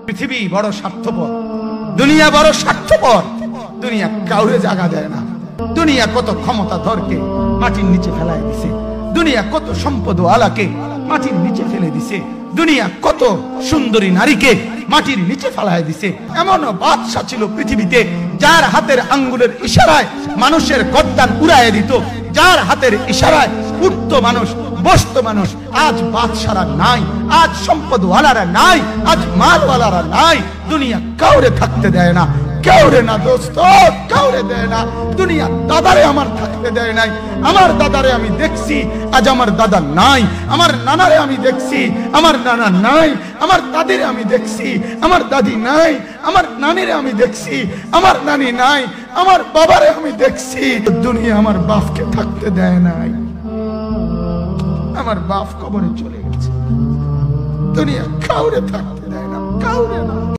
পৃথিবী বড় স্বার্থপর, দুনিয়া বড় স্বার্থপর। দুনিয়া কাউরে জায়গা দেয় না। দুনিয়া কত ক্ষমতাধরকে মাটির নিচে ফেলায় দিছে, দুনিয়া কত সম্পদ আলাকে মাটির নিচে ফেলে দিছে, দুনিয়া কত সুন্দরী নারীকে মাটির নিচে ফেলায় দিছে। এমন বাদশা ছিল পৃথিবীতে যার হাতের আঙ্গুলের ইশারায় মানুষের গর্দান উড়াইয়া দিত, যার হাতের ইশারায় উঠত মানুষ, বসত মানুষ। আজ বাদশারা নাই, আজ সম্পদওয়ালারা নাই, আজ মালওয়ালারা নাই। দুনিয়া কাউরে থাকতে দেয় না, কাউরে না দোস্ত, কাউরে দেয় না। দুনিয়া দাদারে আমার থাকতে দেয় নাই। আমার দাদারে আমি দেখছি, আজ আমার দাদা নাই। আমার নানারে আমি দেখছি, আমার নানা নাই। আমার দাদিরে আমি দেখছি, আমার দাদি নাই। আমার নানিরে আমি দেখছি, আমার নানি নাই। আমার বাবারে আমি দেখছি। দুনিয়া আমার বাপকে থাকতে দেয় নাই। আমার বাপ কবরে চলে গেছে। দুনিয়া কাউরে থাকতে